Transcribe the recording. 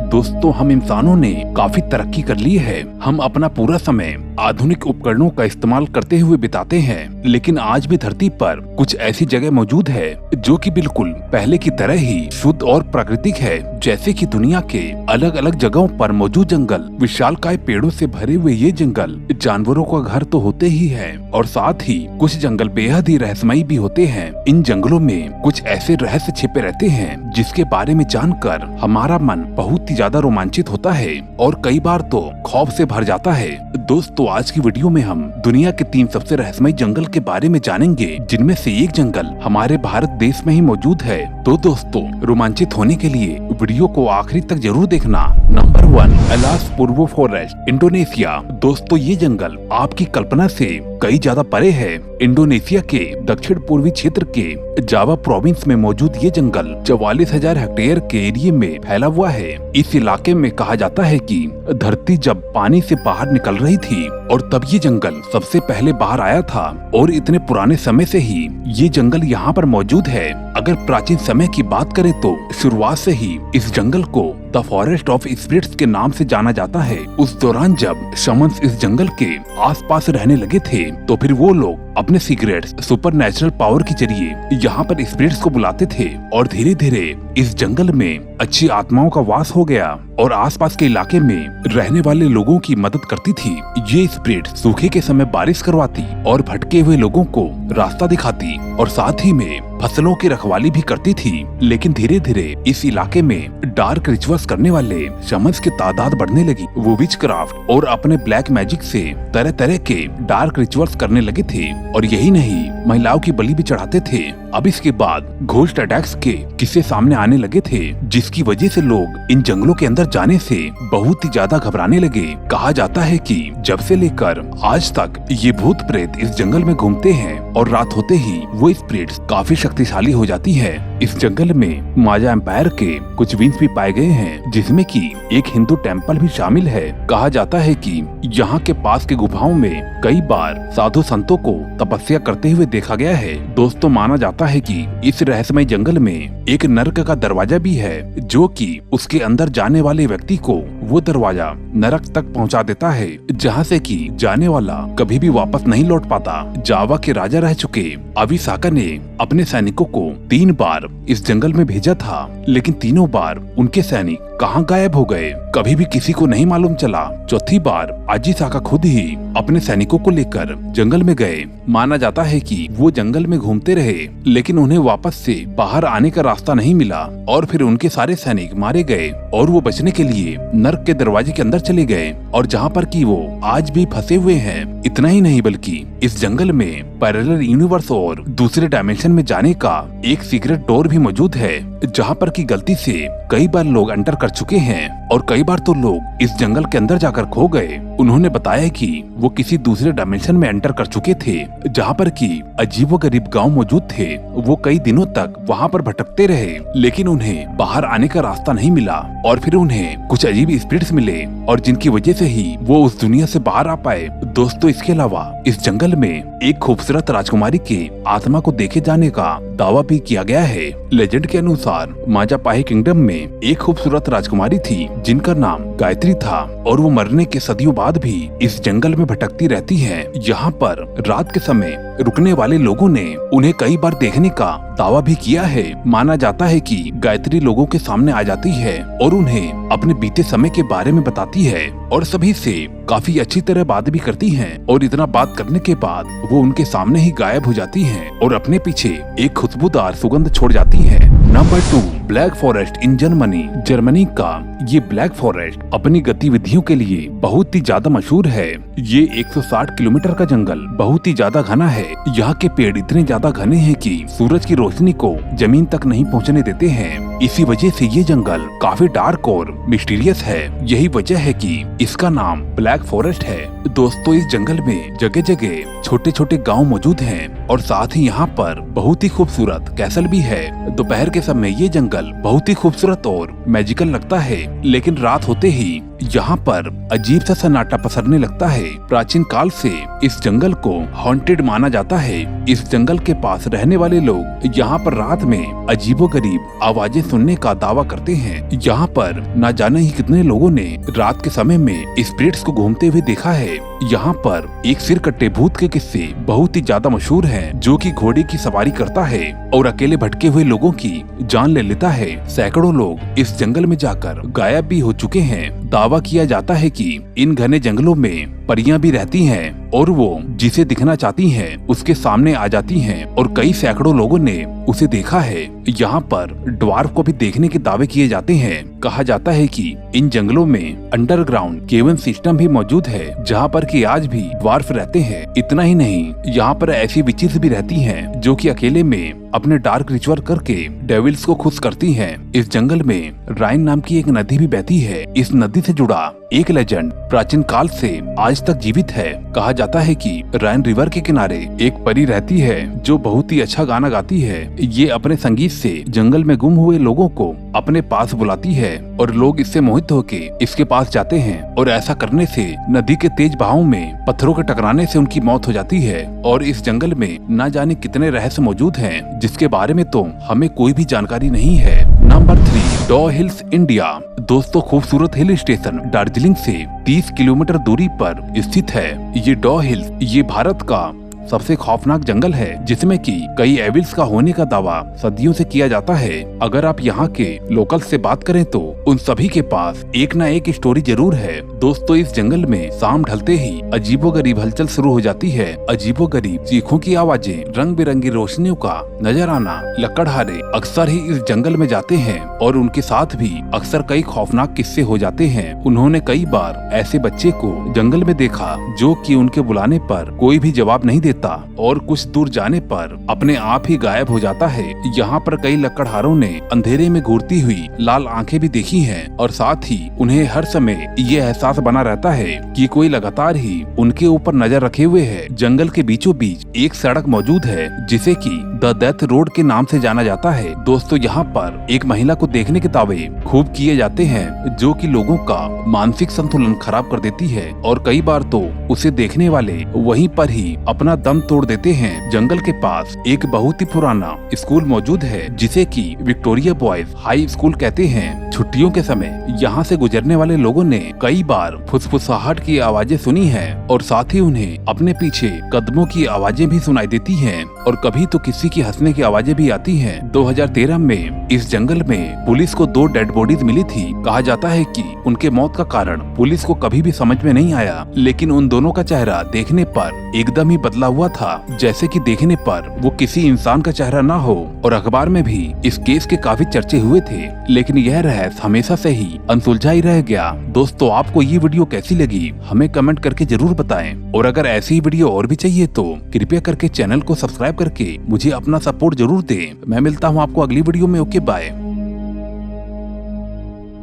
दोस्तों, हम इंसानों ने काफी तरक्की कर ली है। हम अपना पूरा समय आधुनिक उपकरणों का इस्तेमाल करते हुए बिताते हैं, लेकिन आज भी धरती पर कुछ ऐसी जगह मौजूद है जो कि बिल्कुल पहले की तरह ही शुद्ध और प्राकृतिक है। जैसे कि दुनिया के अलग अलग जगहों पर मौजूद जंगल, विशालकाय पेड़ों से भरे हुए ये जंगल जानवरों का घर तो होते ही है, और साथ ही कुछ जंगल बेहद ही रहस्यमयी भी होते हैं। इन जंगलों में कुछ ऐसे रहस्य छिपे रहते हैं जिसके बारे में जानकर हमारा मन बहुत ही ज्यादा रोमांचित होता है और कई बार तो खौफ से भर जाता है। दोस्तों, आज की वीडियो में हम दुनिया के 3 सबसे रहस्यमयी जंगल के बारे में जानेंगे, जिनमें से एक जंगल हमारे भारत देश में ही मौजूद है। तो दोस्तों, रोमांचित होने के लिए वीडियो को आखिरी तक जरूर देखना। नंबर 1, अलास पूर्वो फॉरेस्ट, इंडोनेशिया। दोस्तों, ये जंगल आपकी कल्पना से कई ज्यादा परे है। इंडोनेशिया के दक्षिण पूर्वी क्षेत्र के जावा प्रोविंस में मौजूद ये जंगल 44,000 हेक्टेयर के एरिया में फैला हुआ है। इस इलाके में कहा जाता है कि धरती जब पानी से बाहर निकल रही थी और तब ये जंगल सबसे पहले बाहर आया था, और इतने पुराने समय से ही ये जंगल यहाँ पर मौजूद है। अगर प्राचीन समय की बात करें तो शुरुआत से ही इस जंगल को द फॉरेस्ट ऑफ स्पिरिट्स के नाम से जाना जाता है। उस दौरान जब शमन्स इस जंगल के आसपास रहने लगे थे, तो फिर वो लोग अपने सीक्रेट्स, सुपरनैचुरल पावर के जरिए यहाँ पर स्पिरिट्स को बुलाते थे, और धीरे धीरे इस जंगल में अच्छी आत्माओं का वास हो गया और आसपास के इलाके में रहने वाले लोगों की मदद करती थी। ये स्पिरिट सूखे के समय बारिश करवाती और भटके हुए लोगों को रास्ता दिखाती, और साथ ही में फसलों की रखवाली भी करती थी। लेकिन धीरे धीरे इस इलाके में डार्क रिचुअल्स करने वाले शमन्स की तादाद बढ़ने लगी। वो विचक्राफ्ट और अपने ब्लैक मैजिक से तरह तरह के डार्क रिचुअल्स करने लगे थे, और यही नहीं, महिलाओं की बलि भी चढ़ाते थे। अब इसके बाद घोस्ट अटैक्स के किस्से सामने आने लगे थे, जिसकी वजह से लोग इन जंगलों के अंदर जाने से बहुत ही ज्यादा घबराने लगे। कहा जाता है कि जब से लेकर आज तक ये भूत प्रेत इस जंगल में घूमते हैं, और रात होते ही वो स्पिरिट्स काफी शक्तिशाली हो जाती है। इस जंगल में माया एम्पायर के कुछ विंग्स भी पाए गए हैं, जिसमें कि एक हिंदू टेम्पल भी शामिल है। कहा जाता है कि यहाँ के पास के गुफाओं में कई बार साधु संतों को तपस्या करते हुए देखा गया है। दोस्तों, माना जाता है कि इस रहस्यमय जंगल में एक नरक का दरवाजा भी है, जो कि उसके अंदर जाने वाले व्यक्ति को वो दरवाजा नरक तक पहुंचा देता है, जहां से कि जाने वाला कभी भी वापस नहीं लौट पाता। जावा के राजा रह चुके अविसाका ने अपने सैनिकों को 3 बार इस जंगल में भेजा था, लेकिन तीनों बार उनके सैनिक कहां गायब हो गए, कभी भी किसी को नहीं मालूम चला। चौथी बार अजिसाका खुद ही अपने सैनिकों को लेकर जंगल में गए। माना जाता है कि वो जंगल में घूमते रहे, लेकिन उन्हें वापस से बाहर आने का रास्ता नहीं मिला, और फिर उनके सारे सैनिक मारे गए, और वो बचने के लिए नर्क के दरवाजे के अंदर चले गए, और जहाँ पर कि वो आज भी फंसे हुए हैं। इतना ही नहीं, बल्कि इस जंगल में पैरेलल यूनिवर्स और दूसरे डायमेंशन में जाने का एक सीक्रेट डोर भी मौजूद है, जहाँ पर की गलती से कई बार लोग एंटर कर चुके हैं, और कई बार तो लोग इस जंगल के अंदर जाकर खो गए। उन्होंने बताया कि वो किसी दूसरे डायमेंशन में एंटर कर चुके थे, जहाँ पर कि अजीबोगरीब गांव मौजूद थे। वो कई दिनों तक वहाँ पर भटकते रहे, लेकिन उन्हें बाहर आने का रास्ता नहीं मिला, और फिर उन्हें कुछ अजीब स्पिरिट्स मिले, और जिनकी वजह से ही वो उस दुनिया से बाहर आ पाए। दोस्तों, इसके अलावा इस जंगल में एक खूबसूरत राजकुमारी के आत्मा को देखे जाने का दावा भी किया गया है। लेजेंड के अनुसार माजापाही किंगडम में एक खूबसूरत राजकुमारी थी, जिनका नाम गायत्री था, और वो मरने के सदियों बाद भी इस जंगल में भटकती रहती है। यहाँ पर रात के समय रुकने वाले लोगों ने उन्हें कई बार देखने का दावा भी किया है। माना जाता है कि गायत्री लोगों के सामने आ जाती है और उन्हें अपने बीते समय के बारे में बताती है, और सभी से काफी अच्छी तरह बात भी करती है, और इतना बात करने के बाद वो उनके सामने ही गायब हो जाती है और अपने पीछे एक खुशबूदार सुगंध छोड़ जाती है। Number 2, black forest in Germany का ये ब्लैक फॉरेस्ट अपनी गतिविधियों के लिए बहुत ही ज्यादा मशहूर है। ये 160 किलोमीटर का जंगल बहुत ही ज्यादा घना है। यहाँ के पेड़ इतने ज्यादा घने हैं कि सूरज की रोशनी को जमीन तक नहीं पहुँचने देते हैं। इसी वजह से ये जंगल काफी डार्क और मिस्टीरियस है। यही वजह है कि इसका नाम ब्लैक फॉरेस्ट है। दोस्तों, इस जंगल में जगह जगह छोटे छोटे गांव मौजूद हैं, और साथ ही यहाँ पर बहुत ही खूबसूरत कैसल भी है। दोपहर के समय ये जंगल बहुत ही खूबसूरत और मैजिकल लगता है, लेकिन रात होते ही यहाँ पर अजीब सा सन्नाटा पसरने लगता है। प्राचीन काल से इस जंगल को हॉन्टेड माना जाता है। इस जंगल के पास रहने वाले लोग यहाँ पर रात में अजीबोगरीब आवाजें सुनने का दावा करते हैं। यहाँ पर न जाने ही कितने लोगों ने रात के समय में स्पिरिट्स को घूमते हुए देखा है। यहाँ पर एक सिर कट्टे भूत के किस्से बहुत ही ज्यादा मशहूर हैं, जो कि घोड़े की सवारी करता है और अकेले भटके हुए लोगों की जान ले लेता है। सैकड़ों लोग इस जंगल में जाकर गायब भी हो चुके हैं। दावा किया जाता है कि इन घने जंगलों में परियां भी रहती हैं और वो जिसे दिखना चाहती हैं उसके सामने आ जाती हैं और कई सैकड़ों लोगों ने उसे देखा है। यहाँ पर ड्वार्फ को भी देखने के दावे किए जाते हैं। कहा जाता है कि इन जंगलों में अंडरग्राउंड केवन सिस्टम भी मौजूद है, जहाँ पर कि आज भी ड्वार्फ रहते हैं। इतना ही नहीं, यहाँ पर ऐसी विचेस भी रहती हैं जो कि अकेले में अपने डार्क रिचुअल करके डेविल्स को खुश करती हैं। इस जंगल में राइन नाम की एक नदी भी बहती है। इस नदी से जुड़ा एक लेजेंड प्राचीन काल से आज तक जीवित है। कहा जाता है कि राइन रिवर के किनारे एक परी रहती है जो बहुत ही अच्छा गाना गाती है। ये अपने संगीत से जंगल में गुम हुए लोगों को अपने पास बुलाती है और लोग इससे मोहित होके इसके पास जाते हैं और ऐसा करने से नदी के तेज बहाव में पत्थरों के टकराने से उनकी मौत हो जाती है। और इस जंगल में न जाने कितने रहस्य मौजूद हैं जिसके बारे में तो हमें कोई भी जानकारी नहीं है। नंबर 3, डॉ हिल्स इंडिया। दोस्तों, खूबसूरत हिल स्टेशन दार्जिलिंग से 30 किलोमीटर दूरी पर स्थित है। ये डॉ हिल्स ये भारत का सबसे खौफनाक जंगल है, जिसमें कि कई एविल्स का होने का दावा सदियों से किया जाता है। अगर आप यहाँ के लोकल से बात करें तो उन सभी के पास एक न एक स्टोरी जरूर है। दोस्तों, इस जंगल में शाम ढलते ही अजीबोगरीब हलचल शुरू हो जाती है। अजीबोगरीब चीखों की आवाजें, रंग बिरंगी रोशनियों का नजर आना। लकड़हारे अक्सर ही इस जंगल में जाते हैं और उनके साथ भी अक्सर कई खौफनाक किस्से हो जाते हैं। उन्होंने कई बार ऐसे बच्चे को जंगल में देखा जो कि उनके बुलाने पर कोई भी जवाब नहीं देता और कुछ दूर जाने पर अपने आप ही गायब हो जाता है। यहाँ पर कई लकड़हारों ने अंधेरे में घूरती हुई लाल आंखें भी देखी हैं और साथ ही उन्हें हर समय ये एहसास बना रहता है कि कोई लगातार ही उनके ऊपर नजर रखे हुए है। जंगल के बीचों बीच एक सड़क मौजूद है जिसे कि द डेथ रोड के नाम से जाना जाता है। दोस्तों, यहाँ पर एक महिला को देखने के दावे खूब किए जाते हैं जो कि लोगों का मानसिक संतुलन खराब कर देती है और कई बार तो उसे देखने वाले वहीं पर ही अपना दम तोड़ देते हैं। जंगल के पास एक बहुत ही पुराना स्कूल मौजूद है जिसे कि विक्टोरिया बॉयज हाई स्कूल कहते हैं। छुट्टियों के समय यहाँ से गुजरने वाले लोगों ने कई बार फुसफुसाहट की आवाजें सुनी हैं और साथ ही उन्हें अपने पीछे कदमों की आवाजें भी सुनाई देती हैं और कभी तो किसी की हंसने की आवाजें भी आती हैं। 2013 में इस जंगल में पुलिस को 2 डेड बॉडीज मिली थी। कहा जाता है कि उनके मौत का कारण पुलिस को कभी भी समझ में नहीं आया, लेकिन उन दोनों का चेहरा देखने पर एकदम ही बदला हुआ था, जैसे कि देखने पर वो किसी इंसान का चेहरा ना हो। और अखबार में भी इस केस के काफी चर्चे हुए थे, लेकिन यह रहस्य हमेशा से ही अनसुलझा ही रह गया। दोस्तों, आपको ये वीडियो कैसी लगी हमें कमेंट करके जरूर बताएं और अगर ऐसी वीडियो और भी चाहिए तो कृपया करके चैनल को सब्सक्राइब करके मुझे अपना सपोर्ट जरूर दें। मैं मिलता हूँ आपको अगली वीडियो में। Okay, bye.